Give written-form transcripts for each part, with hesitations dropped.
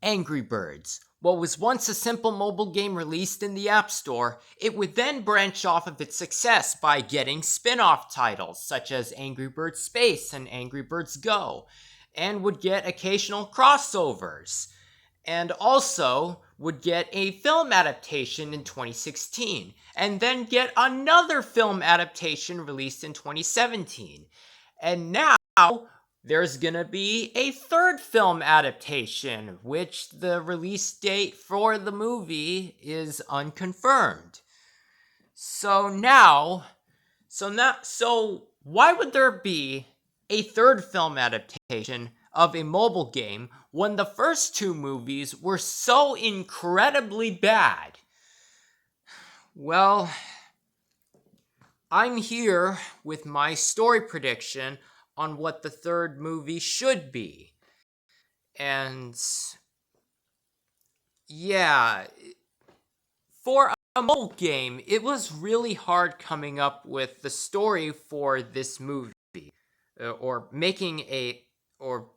Angry Birds. What was once a simple mobile game released in the App Store, it would then branch off of its success by getting spin-off titles such as Angry Birds Space and Angry Birds Go, and would get occasional crossovers, and also would get a film adaptation in 2016, and then get another film adaptation released in 2017. And now there's gonna be a third film adaptation, which the release date for the movie is unconfirmed. So why would there be a third film adaptation of a mobile game when the first two movies were so incredibly bad? Well, I'm here with my story prediction on what the third movie should be. And yeah, for a mobile game, it was really hard coming up with the story for this movie, or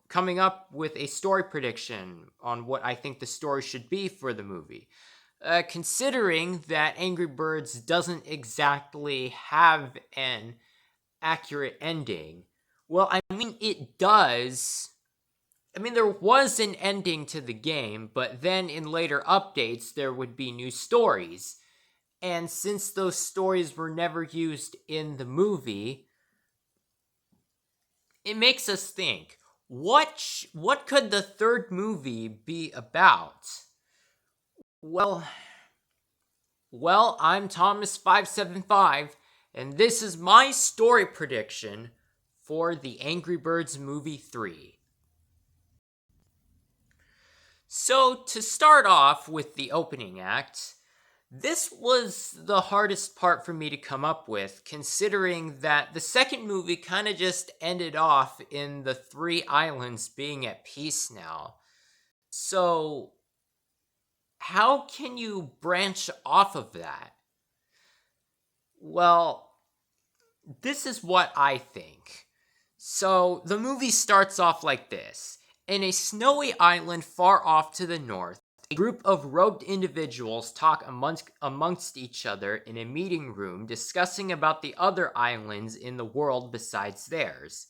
coming up with a story prediction on what I think the story should be for the movie. Considering that Angry Birds doesn't exactly have an accurate ending. Well, I mean, it does. I mean, there was an ending to the game, but then in later updates, there would be new stories. And since those stories were never used in the movie, it makes us think, what could the third movie be about? Well, I'm Thomas575, and this is my story prediction for the Angry Birds Movie 3. So, to start off with the opening act, this was the hardest part for me to come up with, considering that the second movie kind of just ended off in the three islands being at peace now. So, how can you branch off of that? Well, this is what I think. So, the movie starts off like this. In a snowy island far off to the north, a group of robed individuals talk amongst each other in a meeting room discussing about the other islands in the world besides theirs.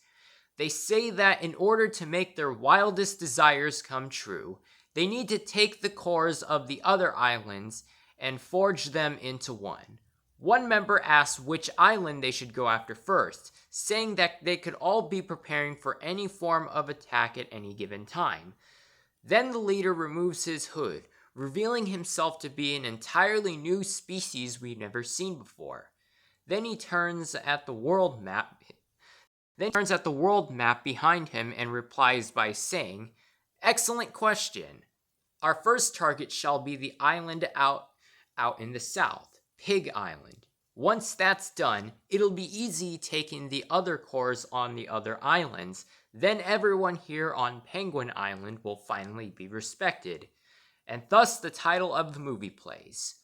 They say that in order to make their wildest desires come true, they need to take the cores of the other islands and forge them into one. One member asks which island they should go after first, saying that they could all be preparing for any form of attack at any given time. Then the leader removes his hood, revealing himself to be an entirely new species we've never seen before. Then he turns at the world map behind him and replies by saying, "Excellent question. Our first target shall be the island out in the south, Pig Island. Once that's done, it'll be easy taking the other cores on the other islands. Then everyone here on Penguin Island will finally be respected." And thus the title of the movie plays.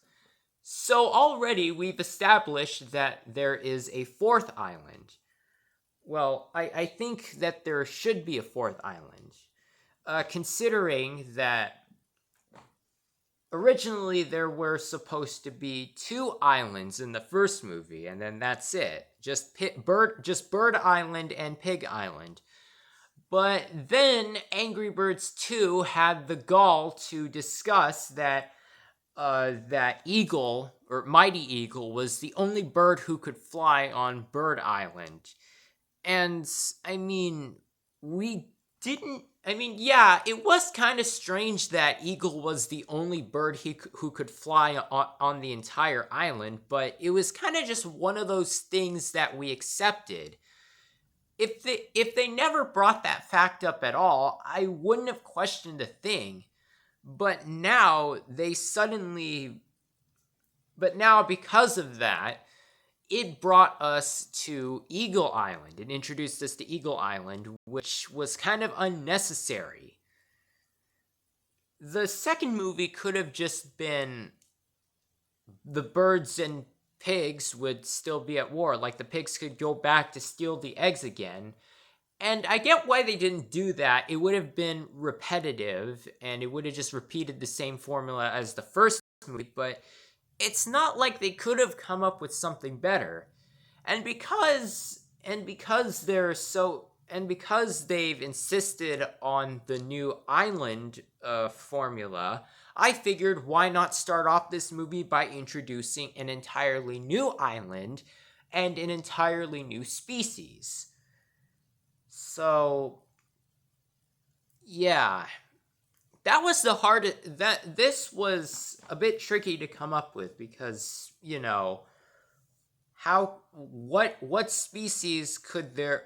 So already we've established that there is a fourth island. Well, I think that there should be a fourth island. Considering that originally there were supposed to be two islands in the first movie, and then that's it. Just Bird Island and Pig Island. But then Angry Birds 2 had the gall to discuss that Eagle, or Mighty Eagle, was the only bird who could fly on Bird Island. And, I mean, it was kind of strange that Eagle was the only bird who could fly on the entire island, but it was kind of just one of those things that we accepted. If they never brought that fact up at all, I wouldn't have questioned a thing. But now because of that, it brought us to Eagle Island. It introduced us to Eagle Island, which was kind of unnecessary. The second movie could have just been the birds and pigs would still be at war. Like, the pigs could go back to steal the eggs again, And I get why they didn't do that. It would have been repetitive and it would have just repeated the same formula as the first movie, but it's not like they could have come up with something better. And because they've insisted on the new island formula, I figured why not start off this movie by introducing an entirely new island and an entirely new species. So, yeah, that was the hardest. That this was a bit tricky to come up with because what species could there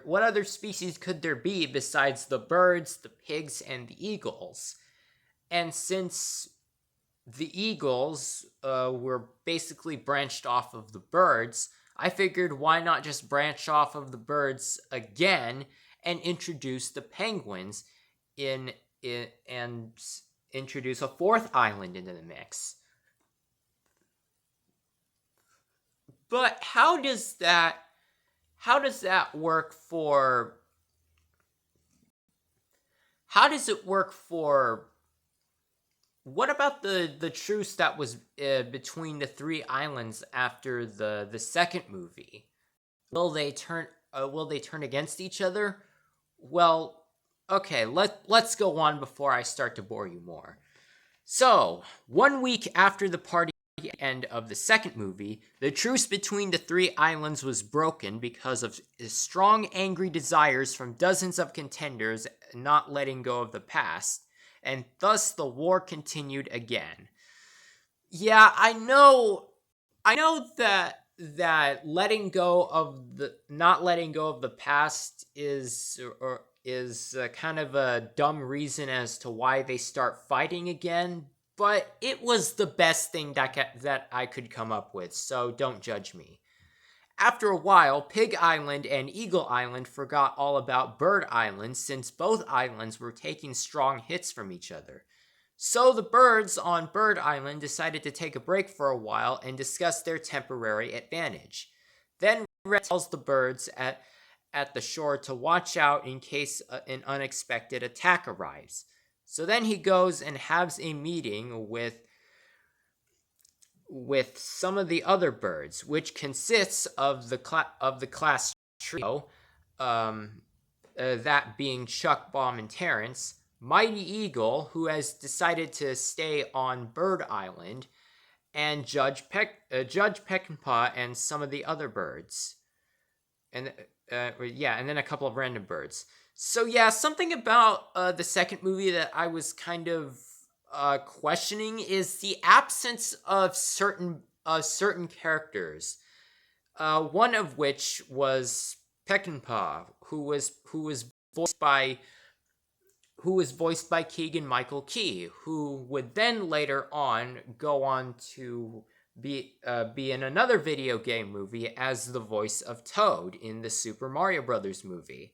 what other species could there be besides the birds, the pigs, and the eagles? And since the eagles were basically branched off of the birds, I figured why not just branch off of the birds again and introduce the penguins in and introduce a fourth island into the mix. But how does that work for how does it work for what about the truce that was between the three islands after the second movie? Will they turn against each other? Well, okay, let's go on before I start to bore you more. So, 1 week after the party end of the second movie, the truce between the three islands was broken because of strong, angry desires from dozens of contenders not letting go of the past, and thus the war continued again. Yeah, I know that not letting go of the past is kind of a dumb reason as to why they start fighting again, but it was the best thing that I could come up with, so don't judge me. After a while, Pig Island and Eagle Island forgot all about Bird Island since both islands were taking strong hits from each other. So the birds on Bird Island decided to take a break for a while and discuss their temporary advantage. Then Red tells the birds at the shore to watch out in case an unexpected attack arrives. So then he goes and has a meeting with some of the other birds, which consists of the class trio, that being Chuck, Bomb, and Terrence, Mighty Eagle, who has decided to stay on Bird Island, and Judge Peckinpah and some of the other birds, and and then a couple of random birds. So yeah, something about the second movie that I was kind of questioning is the absence of certain characters. One of which was Peckinpah, who was voiced by Keegan-Michael Key, who would then later on go on to be in another video game movie as the voice of Toad in the Super Mario Brothers movie.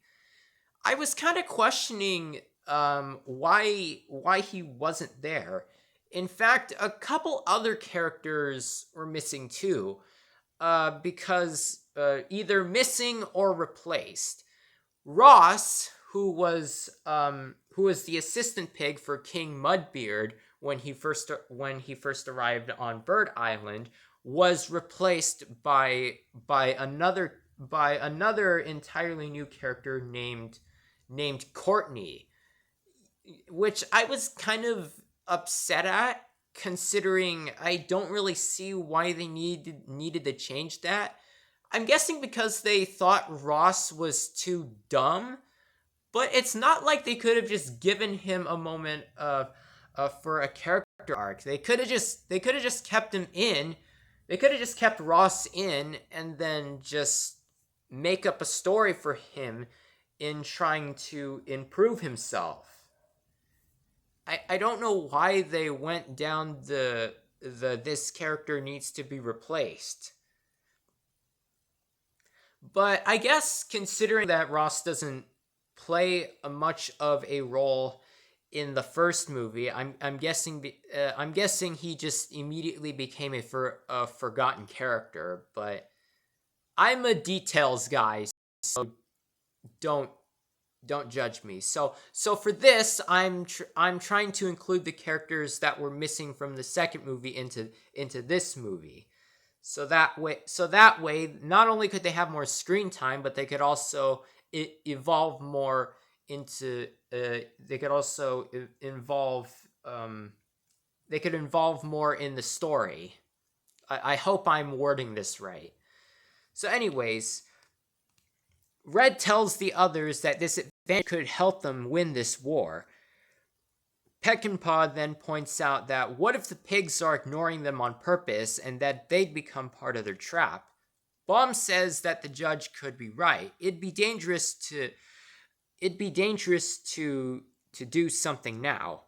I was kind of questioning why he wasn't there. In fact, a couple other characters were missing too, because either missing or replaced. Ross, who was the assistant pig for King Mudbeard when he first arrived on Bird Island, was replaced by another entirely new character named Courtney, which I was kind of upset at, considering I don't really see why they needed to change that. I'm guessing because they thought Ross was too dumb, but it's not like they could have just given him a moment for a character arc. They could have just kept him in. They could have just kept Ross in and then just make up a story for him in trying to improve himself. I don't know why they went down the this character needs to be replaced. But I guess considering that Ross doesn't play much of a role in the first movie, I'm guessing he just immediately became a forgotten character. But I'm a details guy, so don't judge me. So for this, I'm trying to include the characters that were missing from the second movie into this movie. So that way, not only could they have more screen time, but they could also evolve more into. They could also involve. They could involve more in the story. I hope I'm wording this right. So, anyways, Red tells the others that this advantage could help them win this war. Peckinpah then points out that what if the pigs are ignoring them on purpose and that they'd become part of their trap? Baum says that the judge could be right. It'd be dangerous to do something now.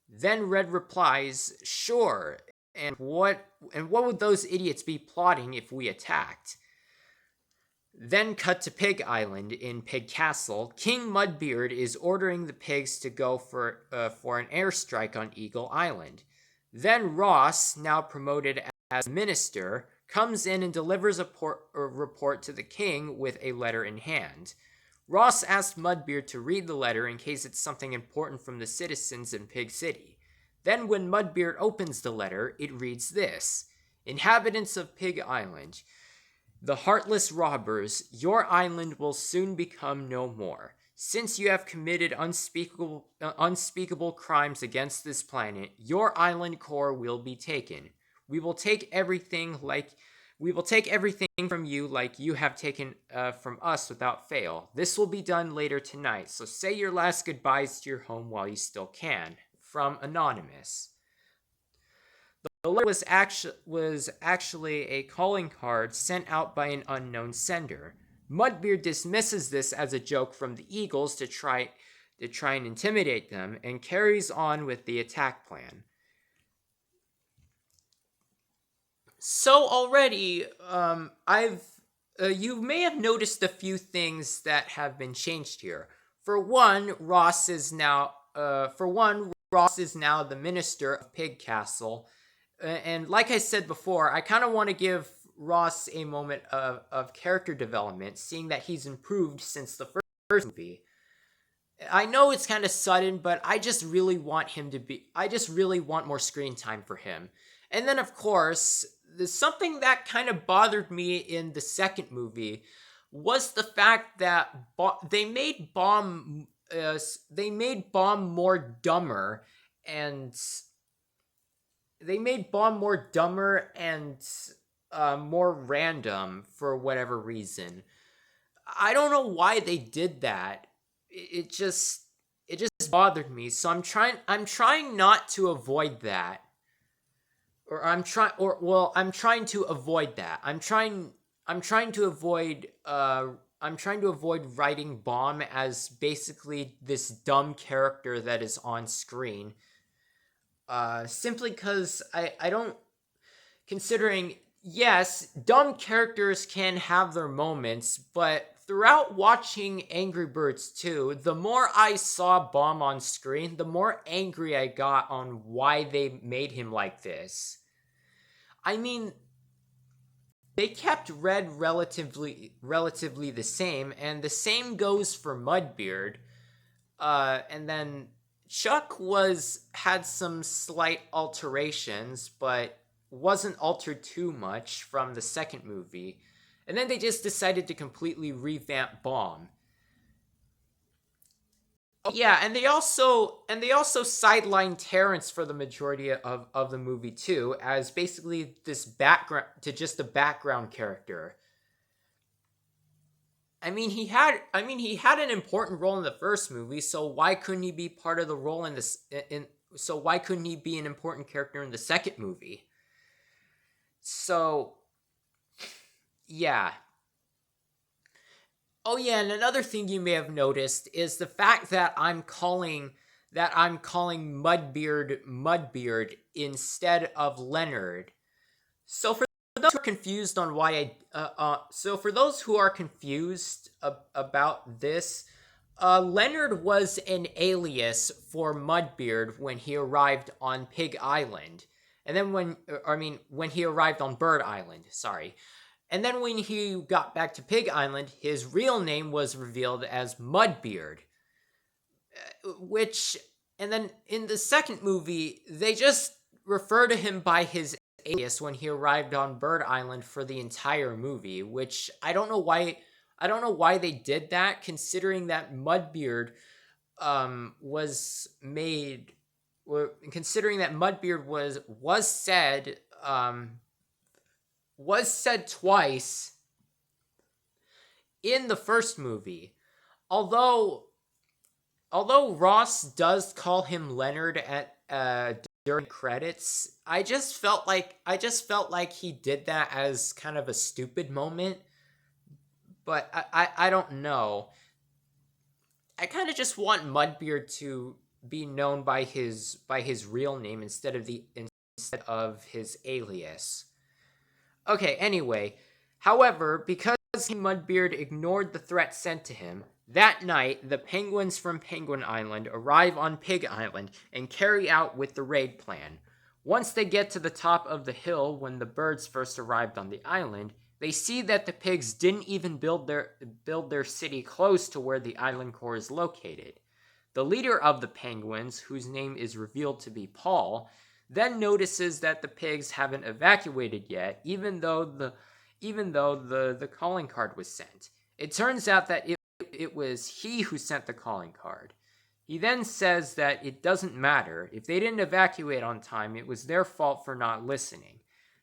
Then Red replies, "Sure. And what would those idiots be plotting if we attacked?" Then cut to Pig Island in Pig Castle. King Mudbeard is ordering the pigs to go for an airstrike on Eagle Island. Then Ross, now promoted as minister, comes in and delivers a report to the king with a letter in hand. Ross asks Mudbeard to read the letter in case it's something important from the citizens in Pig City. Then when Mudbeard opens the letter, it reads this: "Inhabitants of Pig Island, the heartless robbers, your island will soon become no more. Since you have committed unspeakable crimes against this planet, your island core will be taken. We will take everything from you like you have taken from us without fail. This will be done later tonight, so say your last goodbyes to your home while you still can." From Anonymous. The letter was actually a calling card sent out by an unknown sender. Mudbeard dismisses this as a joke from the Eagles to try and intimidate them, and carries on with the attack plan. So already, you may have noticed a few things that have been changed here. For one, Ross is now the minister of Pig Castle. And like I said before, I kind of want to give Ross a moment of character development, seeing that he's improved since the first movie. I know it's kind of sudden, but I just really want more screen time for him. And then, of course, there's something that kind of bothered me in the second movie was the fact that they made Baum more dumber and more random for whatever reason. I don't know why they did that. It just bothered me. So I'm trying not to avoid that. I'm trying to avoid that. I'm trying to avoid writing Baum as basically this dumb character that is on screen. Simply because I don't, considering, yes, dumb characters can have their moments, but throughout watching Angry Birds 2, the more I saw Baum on screen, the more angry I got on why they made him like this. I mean, they kept Red relatively the same, and the same goes for Mudbeard. And then Chuck had some slight alterations, but wasn't altered too much from the second movie. And then they just decided to completely revamp Baum. Oh, yeah, and they also sidelined Terrence for the majority of the movie too, as basically this background to just a background character. I mean, he had an important role in the first movie, so why couldn't he be part of the role in this? So why couldn't he be an important character in the second movie? So, yeah. Oh yeah, and another thing you may have noticed is the fact that I'm calling Mudbeard instead of Leonard. So for those who are confused on why about this, Leonard was an alias for Mudbeard when he arrived on Pig Island, and then when he arrived on Bird Island, sorry. And then when he got back to Pig Island, his real name was revealed as Mudbeard, which, and then in the second movie, they just refer to him by his alias when he arrived on Bird Island for the entire movie, which I don't know why they did that, considering that Mudbeard was made, considering that Mudbeard was said twice in the first movie. Although Ross does call him Leonard at during credits, I just felt like he did that as kind of a stupid moment. But I don't know. I kind of just want Mudbeard to be known by his real name instead of his alias. Okay, anyway, however, because Mudbeard ignored the threat sent to him, that night the penguins from Penguin Island arrive on Pig Island and carry out with the raid plan. Once they get to the top of the hill when the birds first arrived on the island, they see that the pigs didn't even build their city close to where the island core is located. The leader of the penguins, whose name is revealed to be Paul, then notices that the pigs haven't evacuated yet, even though the calling card was sent. It turns out that it was he who sent the calling card. He then says that it doesn't matter. If they didn't evacuate on time, it was their fault for not listening.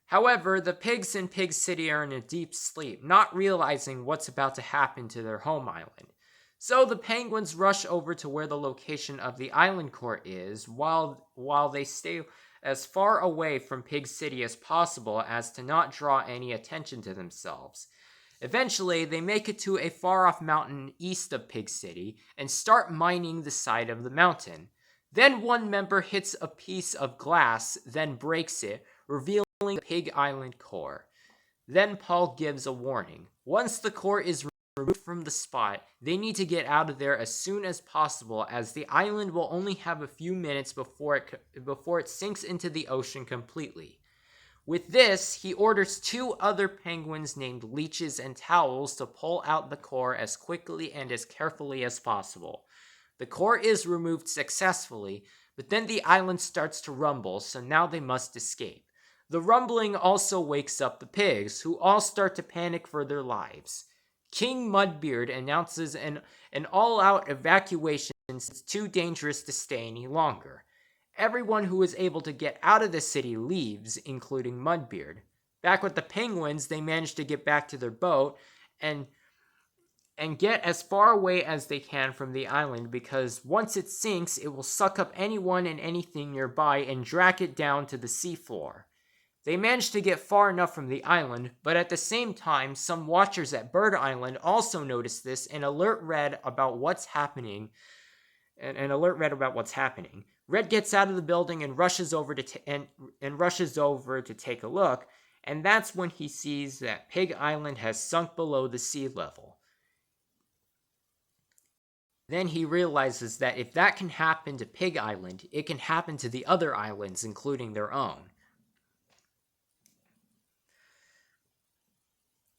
However, the pigs in Pig City are in a deep sleep, not realizing what's about to happen to their home island. So the penguins rush over to where the location of the island core is, while they stay as far away from Pig City as possible as to not draw any attention to themselves. Eventually, they make it to a far-off mountain east of Pig City and start mining the side of the mountain. Then one member hits a piece of glass, then breaks it, revealing the Pig Island core. Then Paul gives a warning. Once the core is removed from the spot, they need to get out of there as soon as possible, as the island will only have a few minutes before it sinks into the ocean completely. With this, he orders 2 other penguins named Leeches and Towels to pull out the core as quickly and as carefully as possible. The core is removed successfully, but then the island starts to rumble, so now they must escape. The rumbling also wakes up the pigs, who all start to panic for their lives. King Mudbeard announces an all-out evacuation since it's too dangerous to stay any longer. Everyone who is able to get out of the city leaves, including Mudbeard. Back with the penguins, they manage to get back to their boat and get as far away as they can from the island, because once it sinks, it will suck up anyone and anything nearby and drag it down to the seafloor. They manage to get far enough from the island, but at the same time, some watchers at Bird Island also notice this and alert Red about what's happening. Red gets out of the building and rushes over to take a look, and that's when he sees that Pig Island has sunk below the sea level. Then he realizes that if that can happen to Pig Island, it can happen to the other islands, including their own.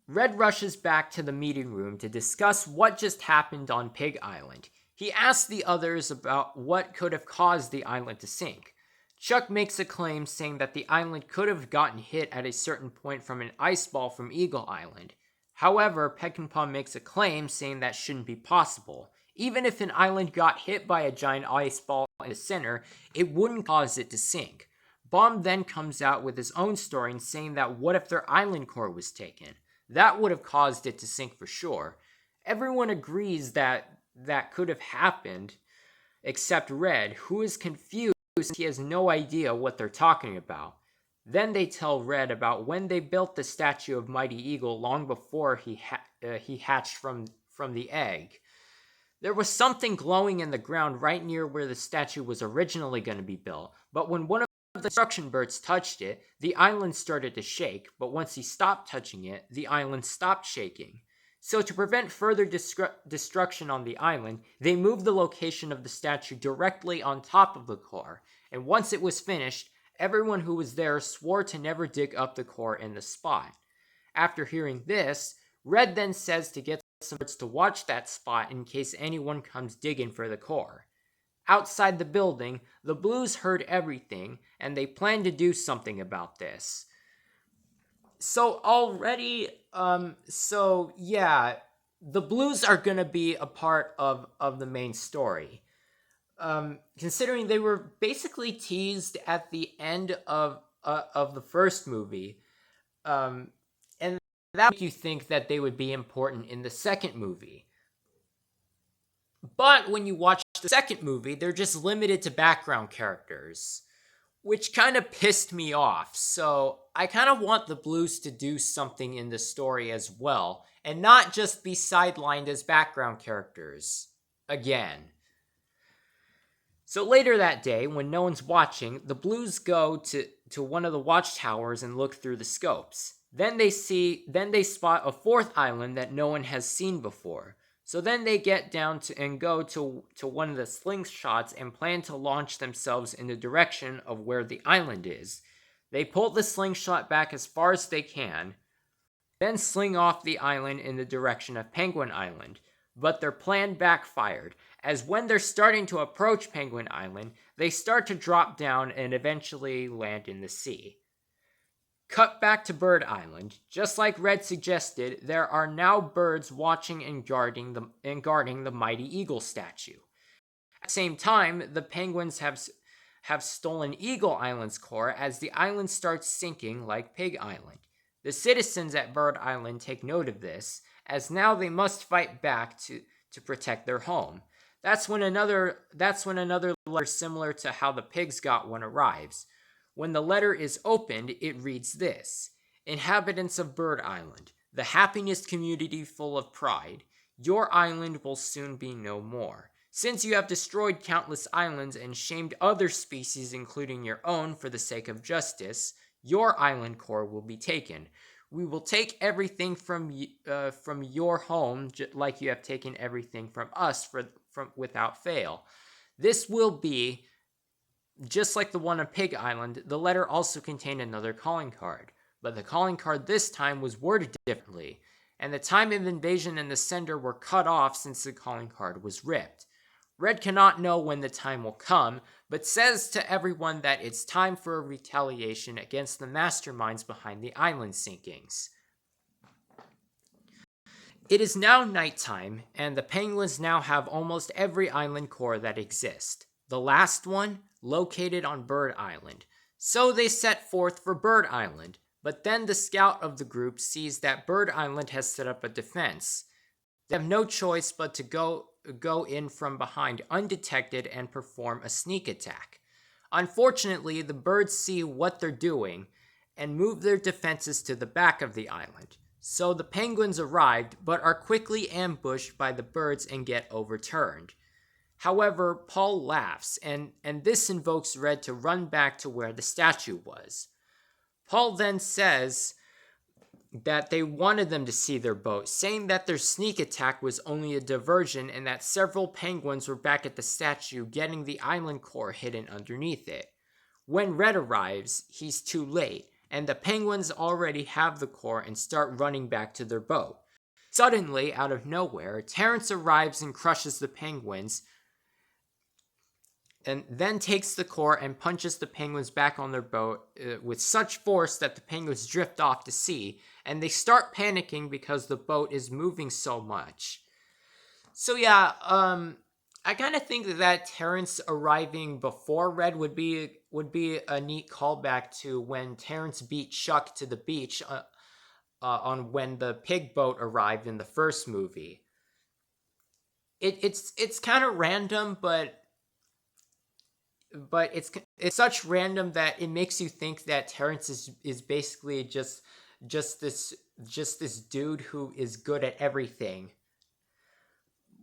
Red rushes back to the meeting room to discuss what just happened on Pig Island. He asks the others about what could have caused the island to sink. Chuck makes a claim saying that the island could have gotten hit at a certain point from an ice ball from Eagle Island. However, Peckinpah makes a claim saying that shouldn't be possible. Even if an island got hit by a giant ice ball in the center, it wouldn't cause it to sink. Baum then comes out with his own story and saying that what if their island core was taken? That would have caused it to sink for sure. Everyone agrees that could have happened, except Red, who is confused since he has no idea what they're talking about. Then they tell Red about when they built the statue of Mighty Eagle long before he hatched from the egg. There was something glowing in the ground right near where the statue was originally going to be built, but when one of the construction birds touched it, the island started to shake, but once he stopped touching it, the island stopped shaking. So to prevent further destruction on the island, they moved the location of the statue directly on top of the core, and once it was finished, everyone who was there swore to never dig up the core in the spot. After hearing this, Red then says to get some birds to watch that spot in case anyone comes digging for the core. Outside the building, the Blues heard everything, and they plan to do something about this. So already, the Blues are going to be a part of the main story. Considering they were basically teased at the end of the first movie, and that would make you think that they would be important in the second movie. But when you watch the second movie, they're just limited to background characters, which kind of pissed me off. So I kind of want the Blues to do something in the story as well, and not just be sidelined as background characters again. So later that day, when no one's watching, the Blues go to one of the watchtowers and look through the scopes. Then they spot a fourth island that no one has seen before. So then they get down and go to one of the slingshots and plan to launch themselves in the direction of where the island is. They pull the slingshot back as far as they can, then sling off the island in the direction of Penguin Island. But their plan backfired, as when they're starting to approach Penguin Island, they start to drop down and eventually land in the sea. Cut back to Bird Island. Just like Red suggested, there are now birds watching and guarding the mighty eagle statue. At the same time, the penguins have stolen Eagle Island's core as the island starts sinking like Pig Island. The citizens at Bird Island take note of this, as now they must fight back to protect their home. That's when another letter similar to how the pigs got one arrives. When the letter is opened, it reads this: Inhabitants of Bird Island, the happiest community full of pride, your island will soon be no more. Since you have destroyed countless islands and shamed other species, including your own, for the sake of justice, your island core will be taken. We will take everything from your home, like you have taken everything from us from without fail. This will be just like the one on Pig Island. The letter also contained another calling card, but the calling card this time was worded differently, and the time of invasion and the sender were cut off since the calling card was ripped. Red cannot know when the time will come, but says to everyone that it's time for a retaliation against the masterminds behind the island sinkings. It is now nighttime, and the penguins now have almost every island core that exists. The last one, located on Bird Island. So they set forth for Bird Island, but then the scout of the group sees that Bird Island has set up a defense. They have no choice but to go in from behind undetected and perform a sneak attack. Unfortunately, the birds see what they're doing and move their defenses to the back of the island. So the penguins arrived, but are quickly ambushed by the birds and get overturned. However, Paul laughs, and this invokes Red to run back to where the statue was. Paul then says that they wanted them to see their boat, saying that their sneak attack was only a diversion and that several penguins were back at the statue getting the island core hidden underneath it. When Red arrives, he's too late, and the penguins already have the core and start running back to their boat. Suddenly, out of nowhere, Terrence arrives and crushes the penguins, and then takes the core and punches the penguins back on their boat with such force that the penguins drift off to sea, and they start panicking because the boat is moving so much. So yeah, I kind of think that Terrence arriving before Red would be a neat callback to when Terrence beat Chuck to the beach on when the pig boat arrived in the first movie. It's kind of random, but it's such random that it makes you think that Terrence is basically just this dude who is good at everything.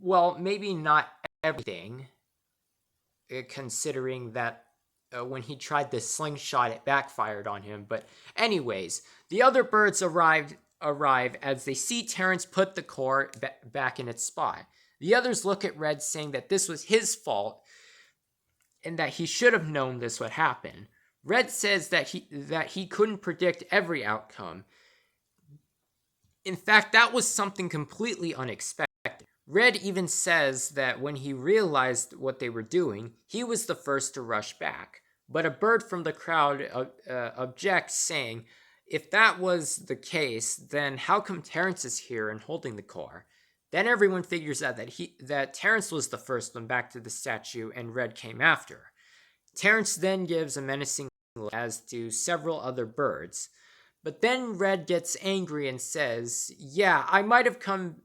Well, maybe not everything, considering that when he tried the slingshot, it backfired on him. But anyways, the other birds arrive as they see Terrence put the core back in its spot. The others look at Red, saying that this was his fault and that he should have known this would happen. Red says that he couldn't predict every outcome, In fact, that was something completely unexpected. Red even says that when he realized what they were doing, he was the first to rush back. But a bird from the crowd objects, saying, if that was the case, then how come Terrence is here and holding the car? Then everyone figures out that Terrence was the first one back to the statue and Red came after. Terrence then gives a menacing look, as do several other birds. But then Red gets angry and says, yeah, I might have come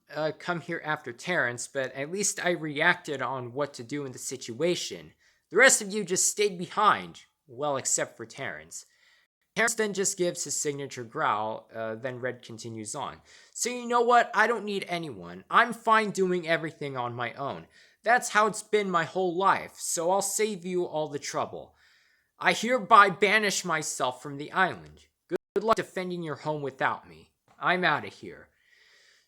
here after Terrence, but at least I reacted on what to do in the situation. The rest of you just stayed behind. Well, except for Terrence. Terrence then just gives his signature growl, then Red continues on. So you know what? I don't need anyone. I'm fine doing everything on my own. That's how it's been my whole life, so I'll save you all the trouble. I hereby banish myself from the island. Good luck defending your home without me. I'm out of here.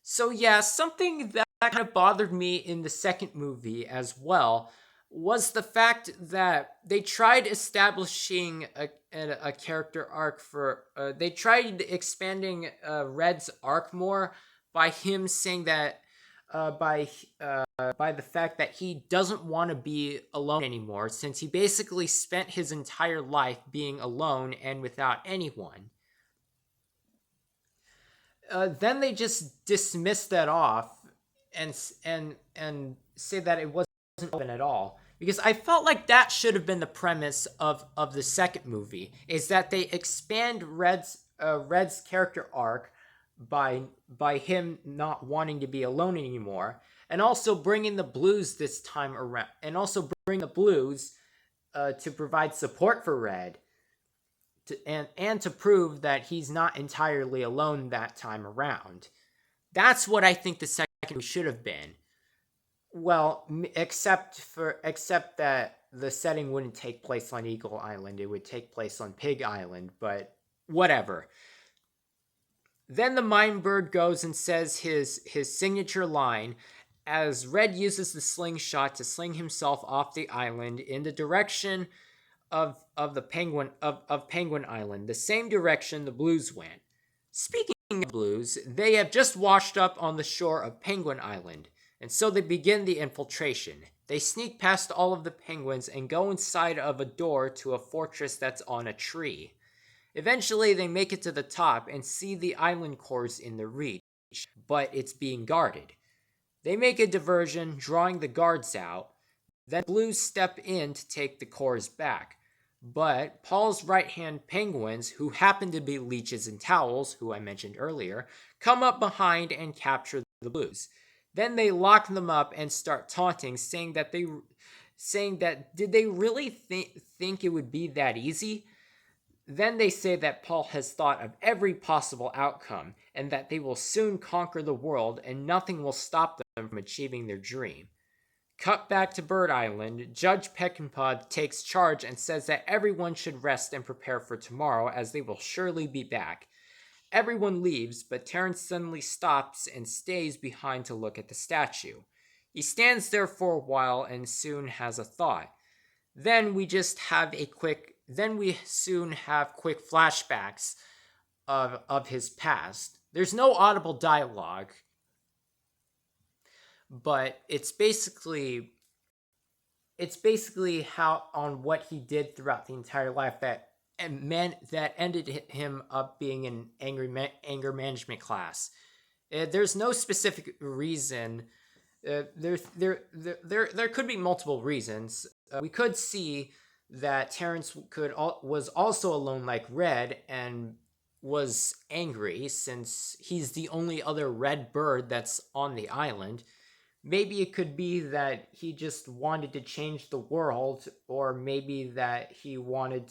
So yeah, something that kind of bothered me in the second movie as well was the fact that they tried establishing a character arc for... they tried expanding Red's arc more by him saying that... by the fact that he doesn't want to be alone anymore, since he basically spent his entire life being alone and without anyone. Then they just dismiss that off and say that it wasn't relevant at all, because I felt like that should have been the premise of the second movie, is that they expand Red's character arc by him not wanting to be alone anymore, and also bringing the Blues this time around, and also bring the Blues to provide support for Red. And to prove that he's not entirely alone that time around. That's what I think the second should have been. Well, except that the setting wouldn't take place on Eagle Island. It would take place on Pig Island, but whatever. Then the Mind Bird goes and says his signature line as Red uses the slingshot to sling himself off the island in the direction of Penguin Island, the same direction the Blues went. Speaking of Blues, they have just washed up on the shore of Penguin Island, and so they begin the infiltration. They sneak past all of the penguins and go inside of a door to a fortress that's on a tree. Eventually, they make it to the top and see the island cores in their reach, but it's being guarded. They make a diversion, drawing the guards out. Then Blues step in to take the cores back. But Paul's right-hand penguins, who happen to be leeches and towels, who I mentioned earlier, come up behind and capture the Blues. Then they lock them up and start taunting, saying that did they really think it would be that easy? Then they say that Paul has thought of every possible outcome, and that they will soon conquer the world and nothing will stop them from achieving their dream. Cut back to Bird Island, Judge Peckinpah takes charge and says that everyone should rest and prepare for tomorrow, as they will surely be back. Everyone leaves, but Terrence suddenly stops and stays behind to look at the statue. He stands there for a while and soon has a thought. Then we soon have quick flashbacks of his past. There's no audible dialogue, but it's basically how on what he did throughout the entire life that ended him up being in anger management class. There's no specific reason. There could be multiple reasons. We could see that Terrence was also alone like Red and was angry since he's the only other red bird that's on the island. Maybe it could be that he just wanted to change the world, or maybe that he wanted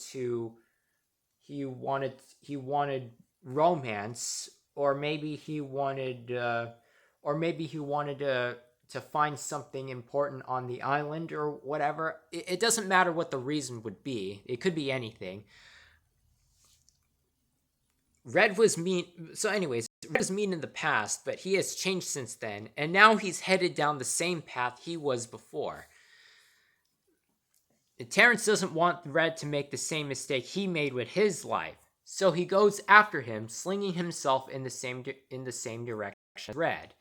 romance, or maybe he wanted to find something important on the island or whatever. It doesn't matter what the reason would be. It could be anything. Red was mean. So anyways, Red was mean in the past, but he has changed since then, and now he's headed down the same path he was before. Terrence doesn't want Red to make the same mistake he made with his life, So he goes after him, slinging himself in the same direction as Red.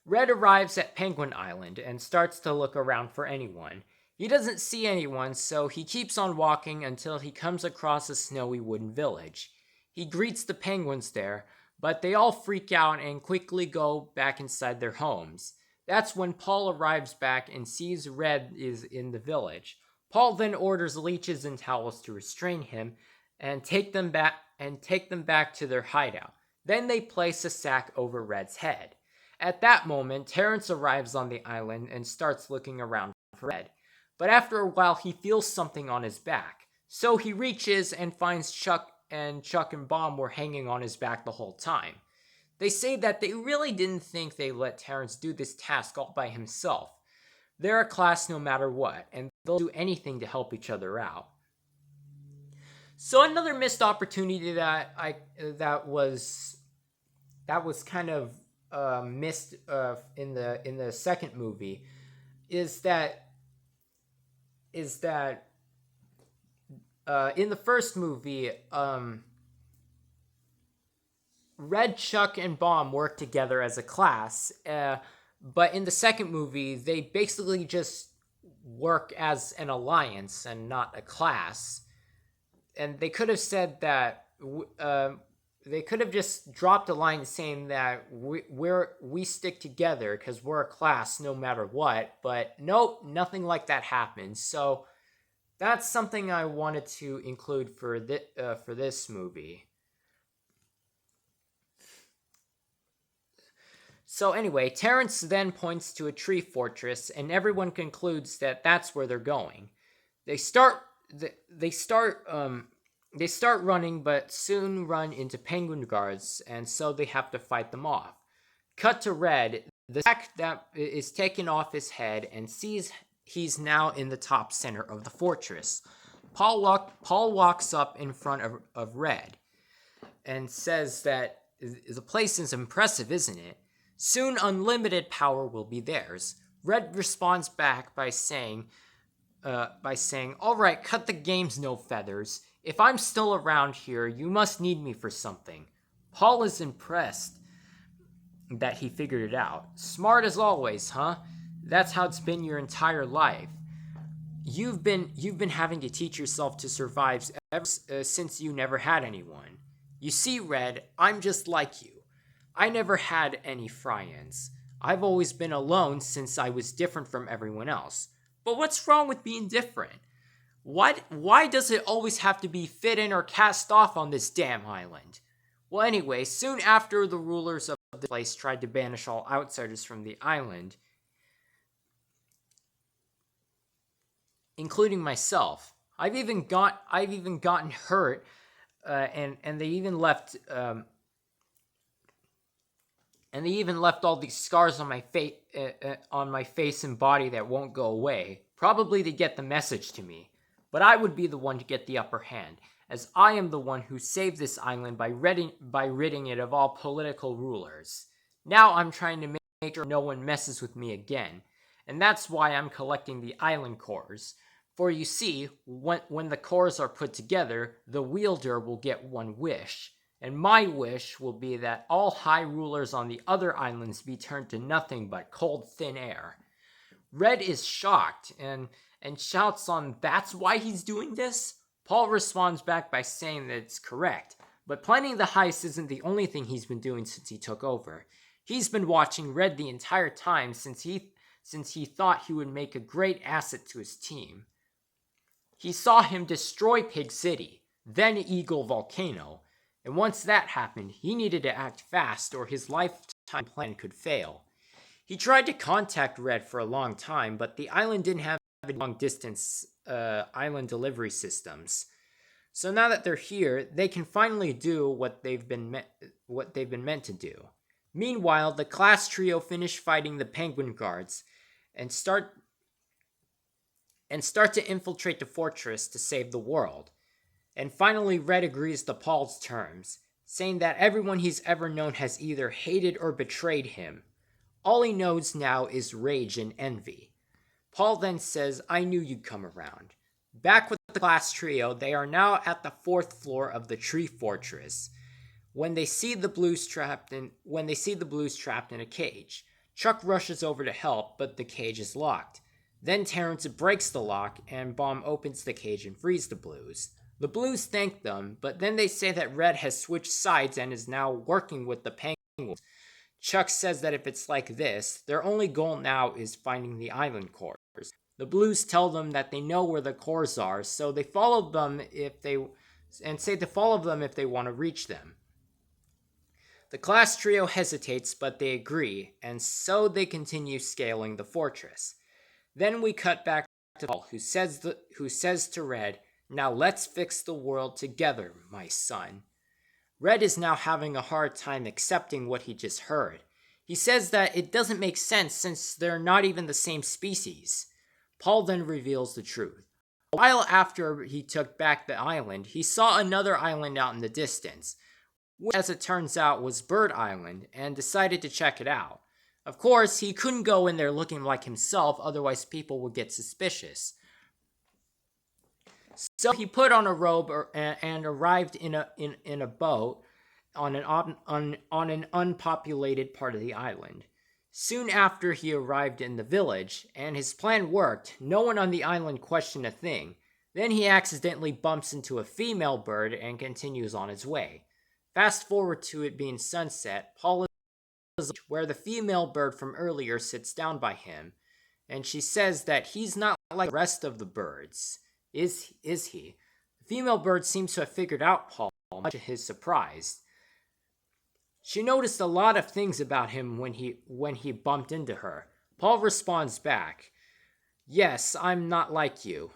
Red arrives at Penguin Island and starts to look around for anyone. He doesn't see anyone, so he keeps on walking until he comes across a snowy wooden village. He greets the penguins there, but they all freak out and quickly go back inside their homes. That's when Paul arrives back and sees Red is in the village. Paul then orders leeches and towels to restrain him and take them back to their hideout. Then they place a sack over Red's head. At that moment, Terrence arrives on the island and starts looking around for Red. But after a while, he feels something on his back. So he reaches and finds Chuck and Bomb were hanging on his back the whole time. They say that they really didn't think they'd let Terrence do this task all by himself. They're a class no matter what, and they'll do anything to help each other out. So another missed opportunity that was kind of missed in the second movie is that in the first movie, Red, Chuck, and Bomb work together as a class, but in the second movie, they basically just work as an alliance and not a class. And they could have said that they could have just dropped a line saying that we stick together because we're a class no matter what. But nope, nothing like that happened. So that's something I wanted to include for this movie. So anyway, Terrence then points to a tree fortress, and everyone concludes that that's where they're going. They start running, but soon run into penguin guards, and so they have to fight them off. Cut to Red, the sack that is taken off his head, and sees he's now in the top center of the fortress. Paul walks up in front of Red and says that the place is impressive, isn't it? Soon unlimited power will be theirs. Red responds back by saying, all right, cut the games, no feathers. If I'm still around here, you must need me for something. Paul is impressed that he figured it out. Smart as always, huh? That's how it's been your entire life. You've been having to teach yourself to survive ever since you never had anyone. You see, Red, I'm just like you. I never had any friends. I've always been alone since I was different from everyone else. But what's wrong with being different? Why does it always have to be fit in or cast off on this damn island? Well, anyway, soon after the rulers of the place tried to banish all outsiders from the island, including myself. I've even gotten hurt, and they even left all these scars on my face and body that won't go away, probably to get the message to me. But I would be the one to get the upper hand, as I am the one who saved this island by ridding it of all political rulers. Now I'm trying to make sure no one messes with me again, and that's why I'm collecting the island cores. For you see, when the cores are put together, the wielder will get one wish. And my wish will be that all high rulers on the other islands be turned to nothing but cold, thin air. Red is shocked and shouts on, that's why he's doing this? Paul responds back by saying that it's correct, but planning the heist isn't the only thing he's been doing since he took over. He's been watching Red the entire time since he thought he would make a great asset to his team. He saw him destroy Pig City, then Eagle Volcano, and once that happened, he needed to act fast or his lifetime plan could fail. He tried to contact Red for a long time, but the island didn't have long-distance island delivery systems. So now that they're here, they can finally do what they've been meant to do. Meanwhile, the class trio finish fighting the penguin guards and start to infiltrate the fortress to save the world. And finally, Red agrees to Paul's terms, saying that everyone he's ever known has either hated or betrayed him. All he knows now is rage and envy. Paul then says, I knew you'd come around. Back with the class trio, they are now at the 4th floor of the tree fortress when they see the blues trapped in a cage. Chuck rushes over to help, but the cage is locked. Then Terrence breaks the lock, and Baum opens the cage and frees the blues. The blues thank them, but then they say that Red has switched sides and is now working with the penguins. Chuck says that if it's like this, their only goal now is finding the island cores. The blues tell them that they know where the cores are, so they follow them if they want to reach them. The class trio hesitates, but they agree, and so they continue scaling the fortress. Then we cut back to Paul, who says to Red, "Now let's fix the world together, my son." Red is now having a hard time accepting what he just heard. He says that it doesn't make sense since they're not even the same species. Paul then reveals the truth. A while after he took back the island, he saw another island out in the distance, which, as it turns out, was Bird Island, and decided to check it out. Of course, he couldn't go in there looking like himself, otherwise people would get suspicious. So he put on a robe and arrived in a boat on an unpopulated part of the island. Soon after he arrived in the village, and his plan worked. No one on the island questioned a thing. Then he accidentally bumps into a female bird and continues on his way. Fast forward to it being sunset. Paul is where the female bird from earlier sits down by him, and she says that he's not like the rest of the birds. Is he? The female bird seems to have figured out Paul, much to his surprise. She noticed a lot of things about him when he bumped into her. Paul responds back, "Yes, I'm not like you.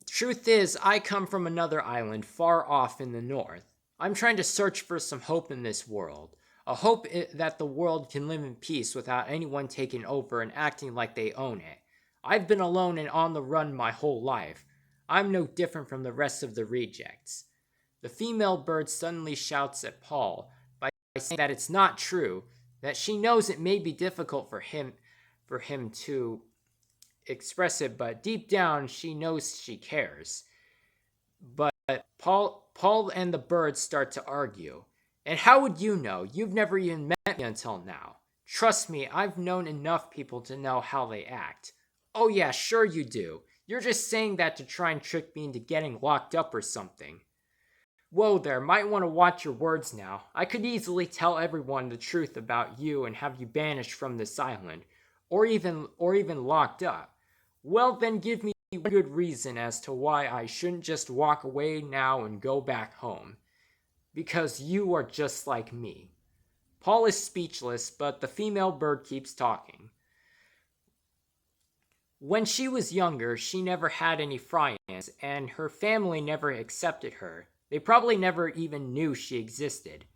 Truth is, I come from another island far off in the north. I'm trying to search for some hope in this world. A hope that the world can live in peace without anyone taking over and acting like they own it. I've been alone and on the run my whole life. I'm no different from the rest of the rejects." The female bird suddenly shouts at Paul by saying that it's not true, that she knows it may be difficult for him to express it, but deep down she knows she cares. But Paul and the bird start to argue. "And how would you know? You've never even met me until now. Trust me, I've known enough people to know how they act." "Oh yeah, sure you do. You're just saying that to try and trick me into getting locked up or something." "Whoa there, might want to watch your words now. I could easily tell everyone the truth about you and have you banished from this island, or even locked up. Well then give me a good reason as to why I shouldn't just walk away now and go back home. Because you are just like me." Paul is speechless, but the female bird keeps talking. "When she was younger, she never had any friends, and her family never accepted her. They probably never even knew she existed.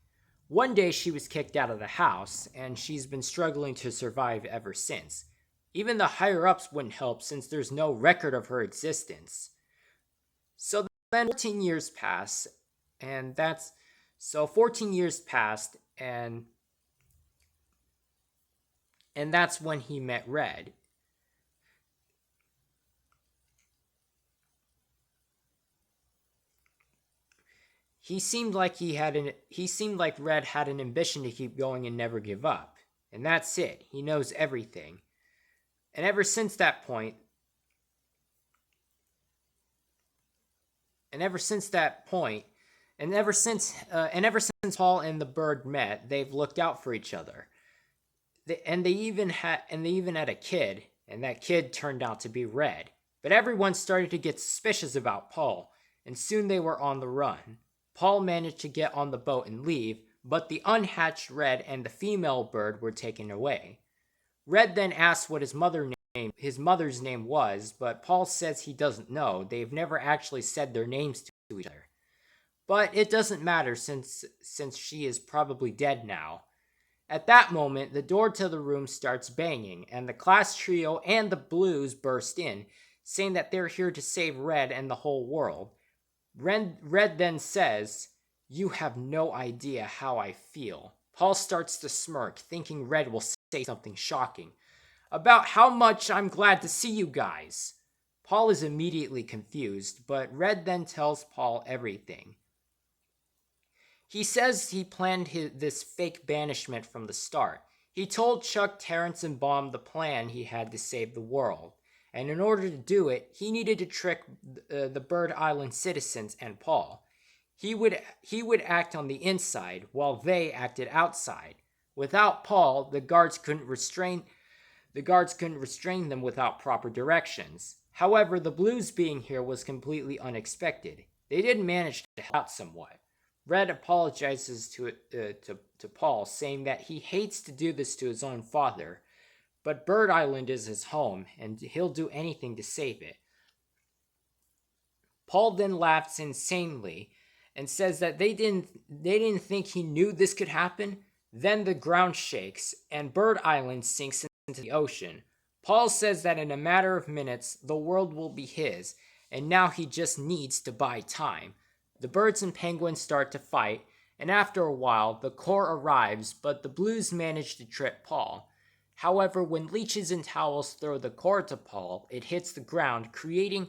One day she was kicked out of the house, and she's been struggling to survive ever since. Even the higher-ups wouldn't help since there's no record of her existence. So then 14 years pass, and that's... So 14 years passed, and that's when he met Red. He seemed like Red had an ambition to keep going and never give up. And that's it. He knows everything. And ever since Paul and the bird met, they've looked out for each other. They even had a kid, and that kid turned out to be Red. But everyone started to get suspicious about Paul, and soon they were on the run. Paul managed to get on the boat and leave, but the unhatched Red and the female bird were taken away. Red then asks what his mother's name was, but Paul says he doesn't know. They've never actually said their names to each other. But it doesn't matter since she is probably dead now. At that moment, the door to the room starts banging, and the class trio and the blues burst in, saying that they're here to save Red and the whole world. Red then says, "You have no idea how I feel." Paul starts to smirk, thinking Red will say something shocking. "About how much I'm glad to see you guys." Paul is immediately confused, but Red then tells Paul everything. He says he planned this fake banishment from the start. He told Chuck, Terrence, and Baum the plan he had to save the world. And in order to do it, he needed to trick the Bird Island citizens and Paul. He would act on the inside, while they acted outside. Without Paul, the guards couldn't restrain them without proper directions. However, the Blues being here was completely unexpected. They did manage to help out somewhat. Red apologizes to Paul, saying that he hates to do this to his own father, but Bird Island is his home, and he'll do anything to save it. Paul then laughs insanely and says that they didn't think he knew this could happen. Then the ground shakes, and Bird Island sinks into the ocean. Paul says that in a matter of minutes, the world will be his, and now he just needs to buy time. The birds and penguins start to fight, and after a while, the Corps arrives, but the Blues manage to trip Paul. However, when leeches and towels throw the Corps to Paul, it hits the ground, creating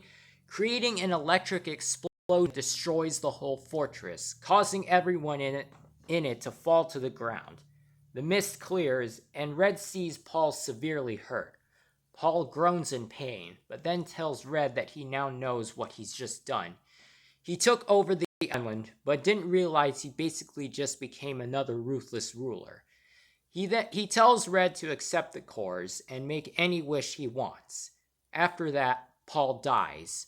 an electric explosion that destroys the whole fortress, causing everyone in it to fall to the ground. The mist clears, and Red sees Paul severely hurt. Paul groans in pain, but then tells Red that he now knows what he's just done. He took over the island, but didn't realize he basically just became another ruthless ruler. He tells Red to accept the Corps and make any wish he wants. After that, Paul dies.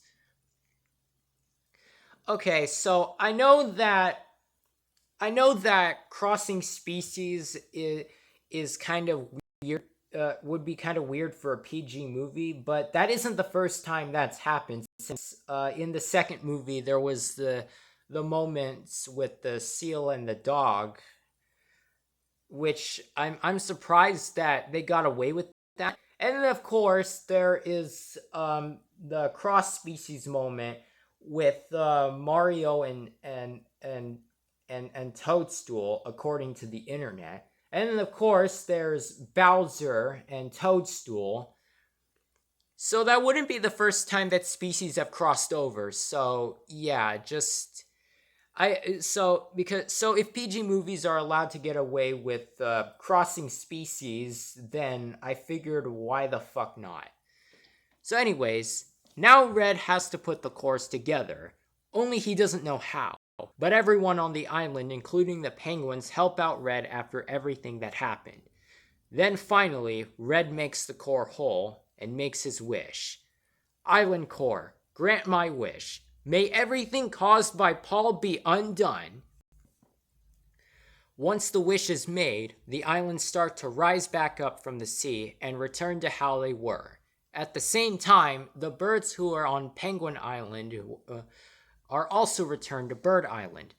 Okay, so I know that crossing species is kind of weird. Would be kind of weird for a PG movie, but that isn't the first time that's happened. Since in the second movie there was the moments with the seal and the dog, which I'm surprised that they got away with that. And then of course there is the cross species moment with Mario and Toadstool, according to the internet. And then, of course, there's Bowser and Toadstool. So that wouldn't be the first time that species have crossed over. So, yeah, if PG movies are allowed to get away with crossing species, then I figured why the fuck not. So anyways, now Red has to put the Corps together. Only he doesn't know how. But everyone on the island, including the penguins, help out Red after everything that happened. Then finally, Red makes the Corps whole and makes his wish. Island Corps, grant my wish. May everything caused by Paul be undone. Once the wish is made, the islands start to rise back up from the sea and return to how they were. At the same time, the birds who are on Penguin Island are also returned to Bird Island.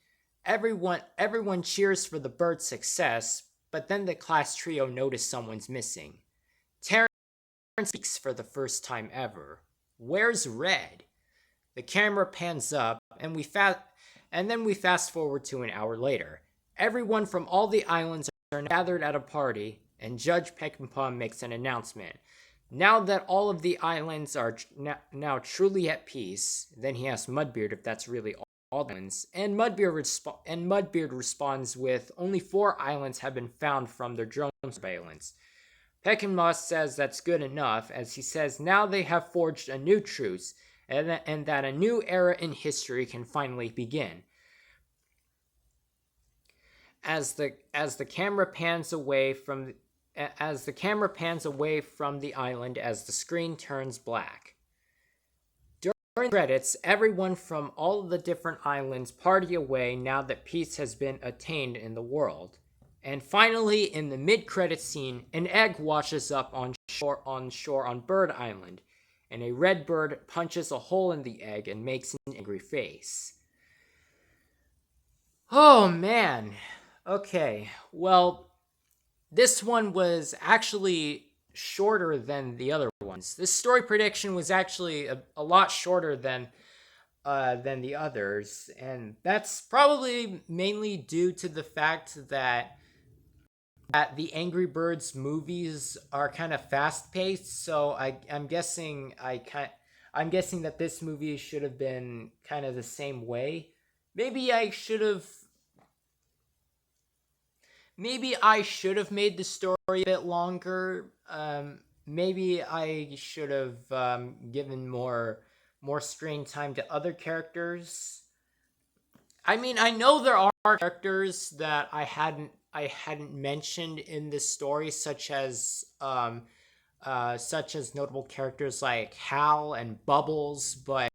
Everyone cheers for the bird's success, but then the class trio notice someone's missing. Terrence speaks for the first time ever. Where's Red? The camera pans up, and then we fast forward to an hour later. Everyone from all the islands are gathered at a party, and Judge Peckinpah makes an announcement. Now that all of the islands are now truly at peace, then he asks Mudbeard if that's really all the islands, and Mudbeard responds with, only 4 islands have been found from their drone surveillance. Peckinpah says that's good enough, as he says now they have forged a new truce, and that a new era in history can finally begin. As the camera pans away from the island as the screen turns black. During the credits, everyone from all of the different islands party away now that peace has been attained in the world. And finally, in the mid-credit scene, an egg washes up on shore on Bird Island, and a red bird punches a hole in the egg and makes an angry face. Oh man. Okay, well, this one was actually shorter than the other ones. This story prediction was actually a lot shorter than the others, and that's probably mainly due to the fact that the Angry Birds movies are kind of fast-paced. So I'm guessing I'm guessing that this movie should have been kind of the same way. Maybe I should have made the story a bit longer. Maybe I should have given more screen time to other characters. I mean, I know there are characters that I hadn't mentioned in this story, such as notable characters like Hal and Bubbles, but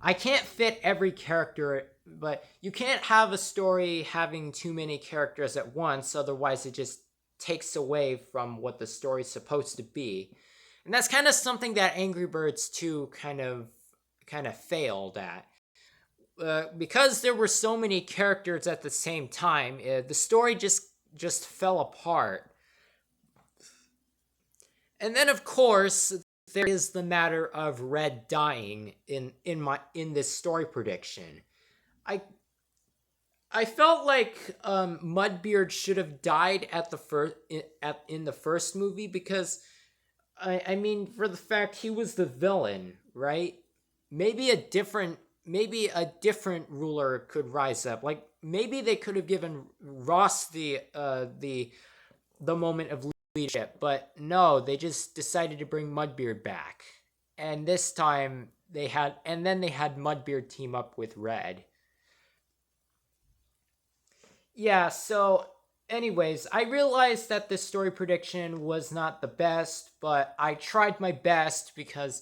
I can't fit every character. But you can't have a story having too many characters at once, otherwise it just takes away from what the story's supposed to be. And that's kind of something that Angry Birds 2 kind of failed at. Because there were so many characters at the same time, the story just fell apart. And then, of course, there is the matter of Red dying in this story prediction. I I felt like Mudbeard should have died at the first in the first movie, because I mean, for the fact he was the villain, right? Maybe a different ruler could rise up. Like, maybe they could have given Ross the moment of leadership, but no, they just decided to bring Mudbeard back. And this time they had Mudbeard team up with Red. Yeah, so anyways, I realized that this story prediction was not the best, but I tried my best because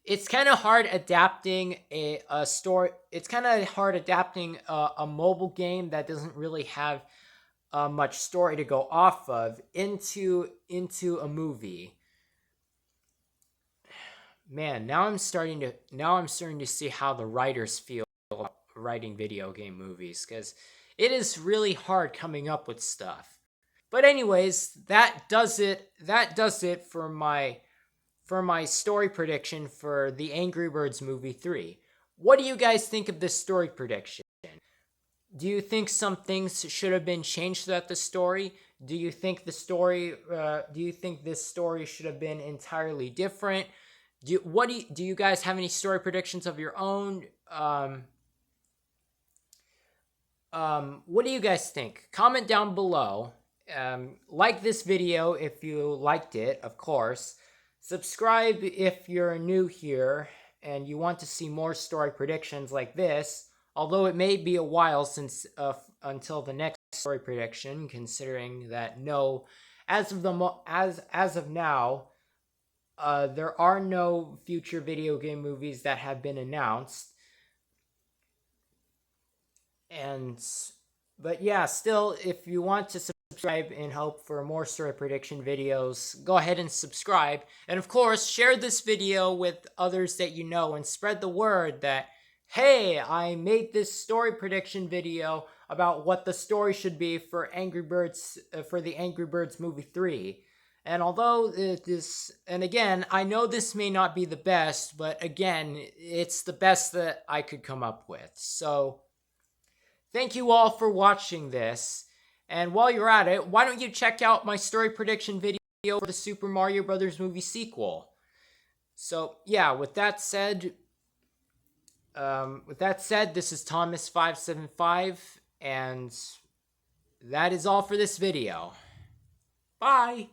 it's kind of hard adapting a story. It's kind of hard adapting a mobile game that doesn't really have much story to go off of into a movie. Man, now I'm starting to see how the writers feel about writing video game movies, because it is really hard coming up with stuff. But anyways, that does it. That does it for my story prediction for the Angry Birds movie 3. What do you guys think of this story prediction? Do you think some things should have been changed throughout the story? Do you think the story? Do you think this story should have been entirely different? Do you guys have any story predictions of your own? What do you guys think? Comment down below. Like this video if you liked it, of course. Subscribe if you're new here and you want to see more story predictions like this. Although it may be a while since until the next story prediction, considering that as of now, there are no future video game movies that have been announced. But yeah, still, if you want to subscribe and hope for more story prediction videos, go ahead and subscribe. And of course, share this video with others that you know and spread the word that, hey, I made this story prediction video about what the story should be for the Angry Birds movie 3. And although again, I know this may not be the best, but again, it's the best that I could come up with. So thank you all for watching this. And while you're at it, why don't you check out my story prediction video for the Super Mario Bros. Movie sequel? So yeah, with that said, this is Thomas575, and that is all for this video. Bye!